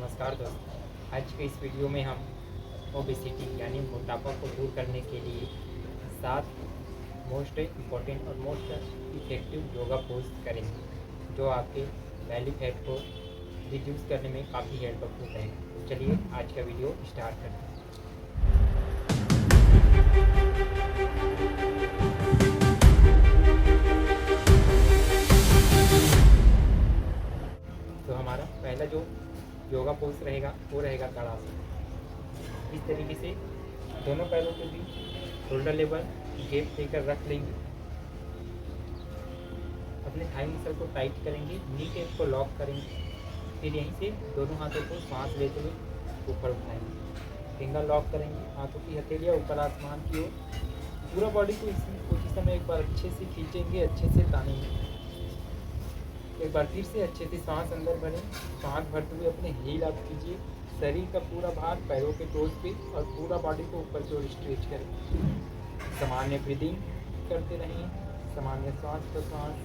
नमस्कार दोस्तों। आज के इस वीडियो में हम ओबेसिटी यानी मोटापा को दूर करने के लिए 7 मोस्ट इम्पॉर्टेंट और मोस्ट इफेक्टिव योगा पोज करेंगे जो आपके बेली फैट को रिड्यूस करने में काफ़ी हेल्पफुल रहेगा। तो चलिए आज का वीडियो स्टार्ट करते हैं। तो हमारा पहला जो योगा पोज रहेगा वो रहेगा ताड़ासन। इस तरीके से दोनों पैरों के बीच शोल्डर लेवल गैप देकर रख लेंगे। अपने थाई मसल को टाइट करेंगे, नी टेप को लॉक करेंगे। फिर यहीं से दोनों हाथों को सांस लेते हुए ऊपर उठाएंगे। फिंगर लॉक करेंगे, हाथों की हथेलियाँ ऊपर आसमान की ओर। पूरा बॉडी को इस पोजीशन में एक बार अच्छे से खींचेंगे, अच्छे से तानेंगे। एक बार फिर से अच्छे से सांस अंदर भरें। सांस भरते हुए अपने हील अप कीजिए। शरीर का पूरा भार पैरों के टोज पे और पूरा बॉडी को ऊपर की ओर स्ट्रेच करें। सामान्य ब्रीदिंग करते रहें, सामान्य सांस प्रश्वास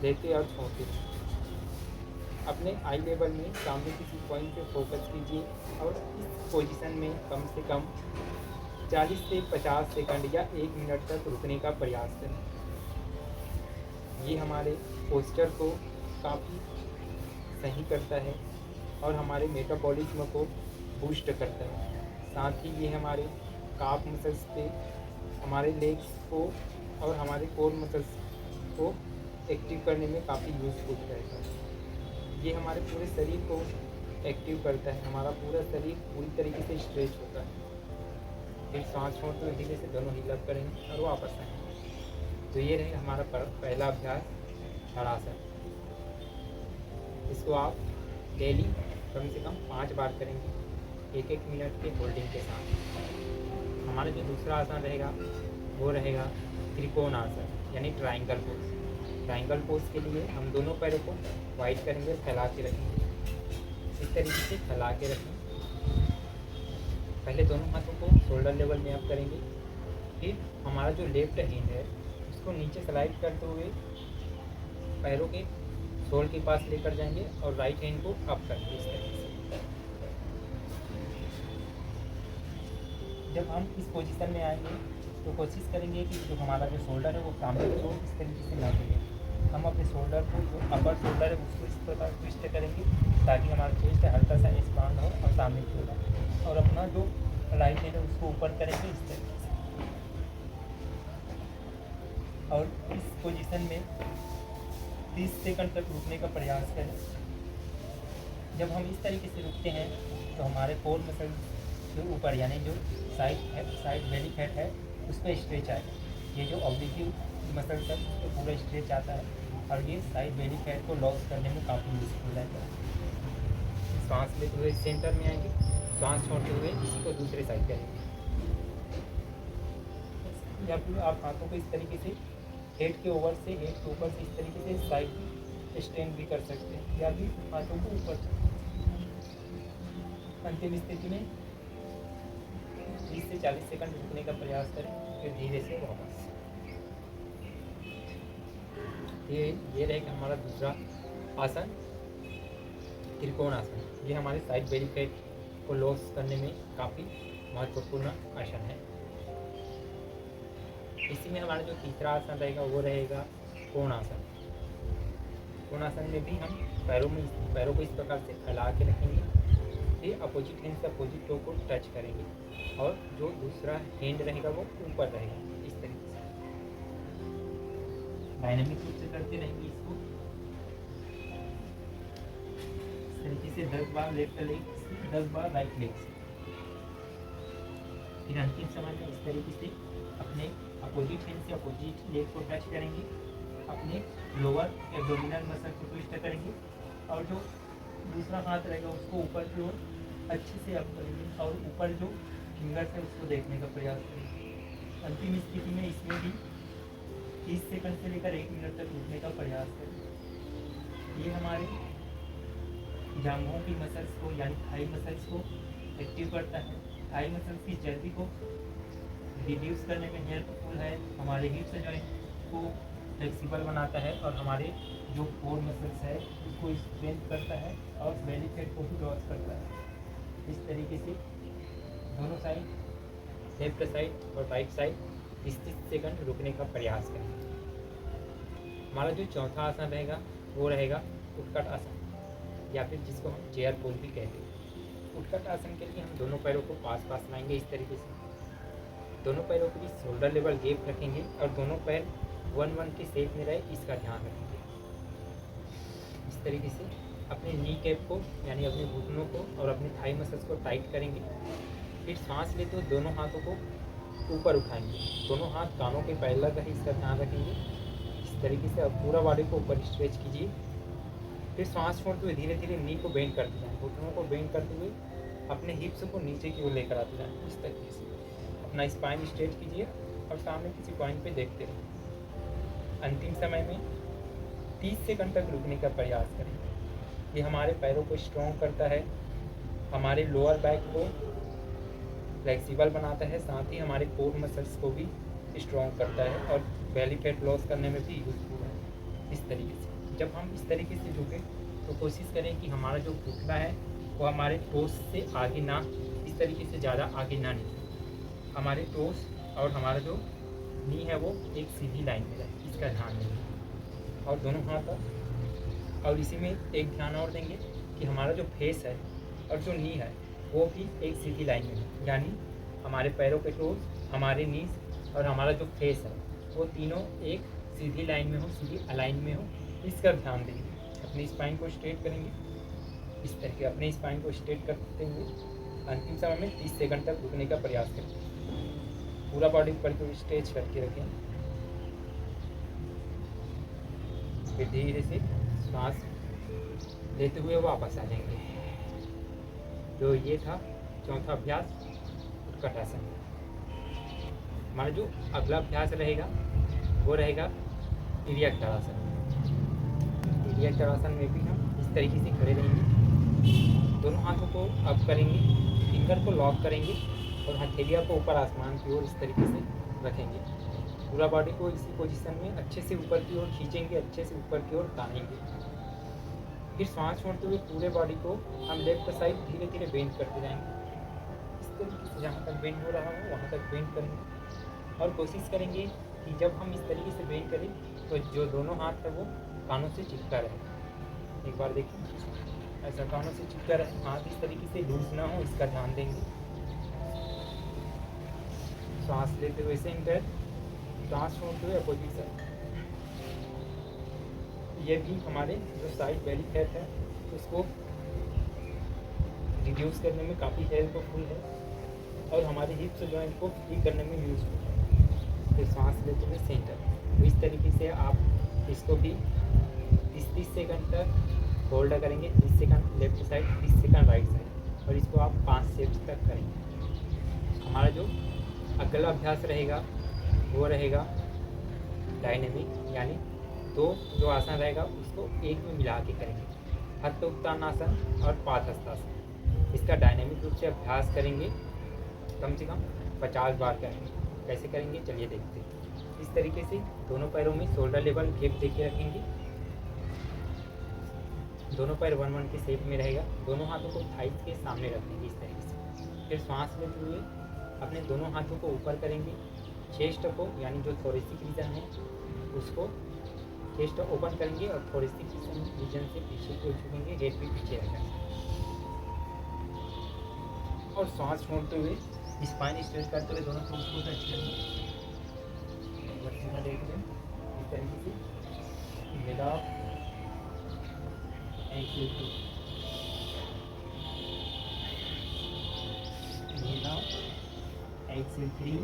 लेते और छोड़ते रहें। अपने आई लेवल में सामने किसी पॉइंट पे फोकस कीजिए और इस पोजीशन में कम से कम 40 से 50 सेकंड या 1 मिनट तक रुकने का प्रयास करें। ये हमारे पोस्चर को काफ़ी सही करता है और हमारे मेटाबॉलिज्म को बूस्ट करता है। साथ ही ये हमारे काफ मसल्स पे, हमारे लेग्स को और हमारे कोर मसल्स को एक्टिव करने में काफ़ी यूज़फुल रहता है। ये हमारे पूरे शरीर को एक्टिव करता है। हमारा पूरा शरीर पूरी तरीके से स्ट्रेच होता है। फिर सांस छोड़ते हुए धीरे से दोनों हिल अप करेंगे और वापस आएंगे। तो ये रहेगा हमारा पहला अभ्यास ताड़ासन। इसको आप डेली कम से कम 5 बार करेंगे 1-1 मिनट के होल्डिंग के साथ। हमारा जो दूसरा आसन रहेगा वो रहेगा त्रिकोण आसन यानी ट्राइंगल पोज। ट्राइंगल पोज के लिए हम दोनों पैरों को वाइड करेंगे, फैला के रखेंगे। इस तरीके से फैला के रखें। पहले दोनों हाथों को शोल्डर लेवल में अप करेंगे। फिर हमारा जो लेफ्ट हैंड है उसको नीचे स्लाइड करते हुए पैरों के सोल के पास लेकर जाएंगे और राइट हैंड को अप करेंगे इस तरीके से। जब हम इस पोजीशन में आएंगे तो कोशिश करेंगे कि जो हमारा जो शोल्डर है वो सामने की ओर इस तरीके से ना गिरे। हम अपने शोल्डर को, जो अपर शोल्डर है उसको इस प्रकार ट्विस्ट करेंगे ताकि हमारा चेस्ट हल्का सा एक्सपांड हो और सामने की ओर, और अपना जो राइट हैंड है उसको ऊपर करेंगे इस तरीके से। और इस पोजीशन में 30 सेकंड तक रुकने का प्रयास करें। जब हम इस तरीके से रुकते हैं तो हमारे कोर मसल के ऊपर यानी जो साइड बेली फैट है उस पर स्ट्रेच आएगा। ये जो ऑब्लिक्यू मसल्स है उस पर पूरा स्ट्रेच आता है और ये साइड बेली फैट को लॉस करने में काफ़ी यूजफुल रहता है। सांस लेते हुए सेंटर में आएंगे, सांस छोड़ते हुए इसी को दूसरे साइड करेंगे। या फिर आप हाथों को इस तरीके से हेड के ऊपर से इस तरीके से साइड स्ट्रेन भी कर सकते हैं या भी हाथों को ऊपर। अंतिम स्थिति में 30 से 40 सेकंड रुकने का प्रयास करें, फिर धीरे से वापस। ये रहेगा हमारा दूसरा आसन त्रिकोण आसन। ये हमारे साइड बेली फैट को लॉस करने में काफ़ी महत्वपूर्ण आसन है। इसी में हमारा जो तीसरा आसन रहेगा वो रहेगा कोणासन। कोणासन में भी हम पैरों को इस प्रकार से फैला के रखेंगे। फिर अपोजिट हैंड से अपोजिट टो को टच करेंगे और जो दूसरा हैंड रहेगा वो ऊपर रहेगा इस तरीके से। डायनामिक रूप से करते रहेंगे इसको। इस तरीके से 10 बार लेफ्ट लेग से, 10 बार राइट लेग से। फिर अंतिम समय में इस तरीके से अपने अपोजिट हैंड से अपोजिट लेग को टच करेंगे, अपने लोअर एब्डोमिनल मसल को ट्विस्ट करेंगे और जो दूसरा हाथ रहेगा उसको ऊपर की ओर अच्छे से अप करेंगे और ऊपर जो फिंगर्स है उसको देखने का प्रयास करेंगे। अंतिम स्थिति में इसमें भी 30 सेकंड से लेकर 1 मिनट तक रुकने का प्रयास करें। ये हमारे जांघों की मसल्स को यानी थाई मसल्स को एक्टिव करता है। थाई मसल्स की चर्बी को रिड्यूस करने में हेल्पफुल है। हमारे हिप्स जॉइंट को फ्लेक्सिबल बनाता है और हमारे जो कोर मसल्स है उसको स्ट्रेंथ करता है और बेली फैट को भी लॉस करता है। इस तरीके से दोनों साइड, लेफ्ट साइड और राइट साइड 30 सेकंड रुकने का प्रयास करें। हमारा जो चौथा आसन रहेगा वो रहेगा उत्कट आसन, या फिर जिसको हम चेयर पोज भी कहते हैं। उत्कट आसन के लिए हम दोनों पैरों को पास पास लाएंगे इस तरीके से, दोनों पैरों के बीच शोल्डर लेवल गैप रखेंगे और दोनों पैर 1-1 के शेप में रहे इसका ध्यान रखेंगे। इस तरीके से अपने नी कैप को यानी अपने घुटनों को और अपने थाई मसल्स को टाइट करेंगे। फिर सांस लेते हुए दोनों हाथों को ऊपर उठाएंगे, दोनों हाथ कानों के पैरेलल रहे इसका ध्यान रखेंगे। इस तरीके से अब पूरा बॉडी को ऊपर स्ट्रेच कीजिए। फिर सांस छोड़ते हुए धीरे धीरे नी को बेंड करते जाएं, घुटनों को बेंड करते हुए अपने हिप्स को नीचे की ओर लेकर आते जाएं। इस तरीके से अपना स्पाइन स्ट्रेच कीजिए और सामने किसी पॉइंट पे देखते रहें। अंतिम समय में 30 सेकंड तक रुकने का प्रयास करें। ये हमारे पैरों को स्ट्रॉन्ग करता है, हमारे लोअर बैक को फ्लेक्सिबल बनाता है, साथ ही हमारे कोर मसल्स को भी स्ट्रॉन्ग करता है और बेली फैट लॉस करने में भी यूजफुल है। इस तरीके से जब हम इस तरीके से झुकें तो कोशिश करें कि हमारा जो घुटना है वो हमारे टोस से आगे ना, इस तरीके से ज़्यादा आगे ना निकले। हमारे टोस और हमारा जो नी है वो एक सीधी लाइन में रहे, इसका ध्यान देंगे। और दोनों हाथ, और इसी में एक ध्यान और देंगे कि हमारा जो फेस है और जो नी है वो भी एक सीधी लाइन में है, यानी हमारे पैरों के टोस, हमारे नीज और हमारा जो फेस है वो तीनों एक सीधी लाइन में हो, सीधी अलाइन में हो, इसका ध्यान देंगे। अपनी स्पाइन को स्ट्रेट करेंगे, इस तरह के अपने स्पाइन को स्ट्रेट करते हुए अंतिम समय में 30 सेकंड तक रुकने का प्रयास करें। पूरा बॉडी ऊपर को स्ट्रेच करके रखें। फिर धीरे से सांस लेते हुए वापस आ जाएंगे। जो ये था चौथा अभ्यास उत्कट आसन। हमारा जो अगला अभ्यास रहेगा वो रहेगा तिर्यक-ताड़ासन। तिर्यक-ताड़ासन में भी हम इस तरीके से खड़े रहेंगे, दोनों हाथों को अप करेंगे, फिंगर को लॉक करेंगे और हथेलिया को ऊपर आसमान की ओर इस तरीके से रखेंगे। पूरा बॉडी को इसी पोजीशन में अच्छे से ऊपर की ओर खींचेंगे, अच्छे से ऊपर की ओर तानेंगे। फिर सांस छोड़ते हुए पूरे बॉडी को हम लेफ्ट साइड धीरे धीरे बेंड करते जाएंगे। इस तरीके से जहाँ तक बेंड हो रहा हो वहाँ तक बेंड करेंगे और कोशिश करेंगे कि जब हम इस तरीके से बेंड करें तो जो दोनों हाथ है वो कानों से चिपका रहे। एक बार देखिए, ऐसा कानों से चिपका रहे, हाथ इस तरीके से लूज ना हो, इसका ध्यान देंगे। सांस लेते हुए सेंटर, सांस छोड़ते हुए अपोजिट साइड। ये भी हमारे जो साइड बेली फैट है उसको रिड्यूस करने में काफ़ी हेल्पफुल है और हमारे हिप्स जॉइंट को फ्री करने में यूजफुल है। फिर सांस लेते हुए सेंटर, तो इस तरीके से आप इसको भी 30 सेकंड तक होल्ड करेंगे। 30 second left side, 30 second right side, और इसको आप 5 सेट्स तक करेंगे। हमारा जो अगला अभ्यास रहेगा वो रहेगा डायनेमिक, यानी दो जो आसन रहेगा उसको एक में मिला के करेंगे, हस्त उत्तान आसन और पादहस्तासन। इसका डायनेमिक रूप से अभ्यास करेंगे, कम से कम 50 बार करेंगे। कैसे करेंगे चलिए देखते हैं। इस तरीके से दोनों पैरों में शोल्डर लेवल गैप देके रखेंगे, दोनों पैर 1-1 के शेप में रहेगा, दोनों हाथों को थाइस के सामने रखेंगे इस तरीके से। फिर सांस लेते हुए अपने दोनों हाथों को ऊपर करेंगे, चेस्ट को यानी जो थोरेसिक रीजन है उसको चेस्ट ओपन करेंगे और थोरेसिक रीजन से पीछे को झुकेंगे, हेड भी पीछे रहेगा। और सांस छोड़ते हुए स्पाइन स्ट्रेच करते हुए दोनों टोस को टच करेंगे। देख लें इस तरीके से मिला एक्सेल 2, मिला एक्सेल 3,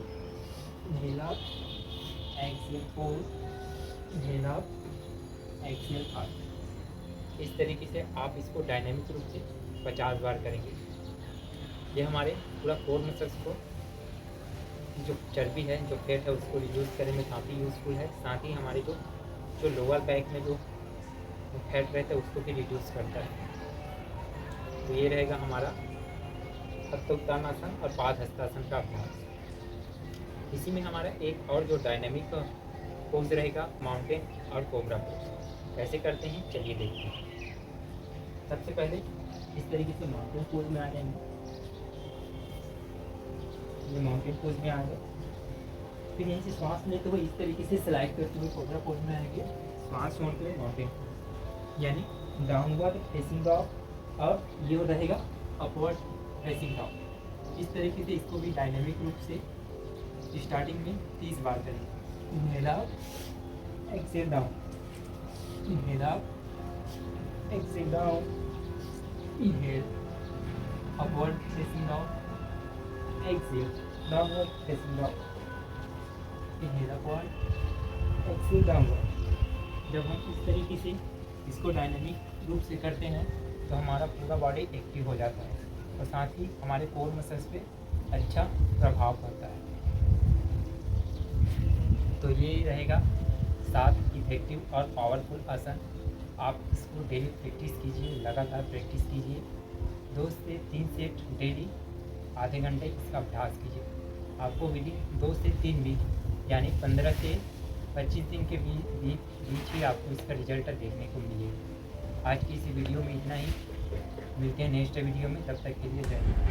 मिला एक्सेल 4, मिला एक्सेल 8। इस तरीके से आप इसको डायनेमिक रूप से 50 बार करेंगे। ये हमारे पूरा कोर मसल्स को, जो चर्बी है, जो फैट है, उसको रिड्यूस करने में काफ़ी यूज़फुल है। साथ ही हमारे जो लोअर बैक में जो फैट रहता है उसको भी रिड्यूस करता है। तो ये रहेगा हमारा हस्त उत्तान आसन और पादहस्तासन का अभ्यास। इसी में हमारा एक और जो डायनेमिक पोज रहेगा माउंटेन और कोबरा पोज। कैसे करते हैं चलिए देखते हैं। सबसे पहले इस तरीके से माउंटेन पोज में आ जाएंगे। ये माउंटेन पोज में आ गए। फिर यहीं से श्वास लेते हुए इस तरीके से स्लाइड करते हुए कोबरा पोज में आएंगे। श्वास छोड़ते हुए माउंटेन पोज, यानी डाउनवर्ड फेसिंग डॉग और ये रहेगा अपवर्ड फेसिंग डॉग। इस तरीके से इसको भी डायनेमिक रूप से स्टार्टिंग में 30 बार करेंगे। Inhale up, exhale down, inhale up, exhale down, inhale, upward facing dog, exhale, downward facing dog, inhale upward, exhale downward. जब हम इस तरीके से इसको डायनेमिक रूप से करते हैं तो हमारा पूरा बॉडी एक्टिव हो जाता है और साथ ही हमारे कोर मसल्स पे अच्छा प्रभाव पड़ता है। तो ये रहेगा 7 इफेक्टिव और पावरफुल आसन। आप इसको डेली प्रैक्टिस कीजिए, लगातार प्रैक्टिस कीजिए। 2 से 3 सेट डेली आधे घंटे इसका अभ्यास कीजिए। आपको विदिन 2 से 3 वीक यानी 15 से 25 दिन के बीच ही आपको इसका रिजल्ट देखने को मिलेगा। आज की इस वीडियो में इतना ही। मिलते हैं नेक्स्ट वीडियो में, तब तक के लिए जय हिंद।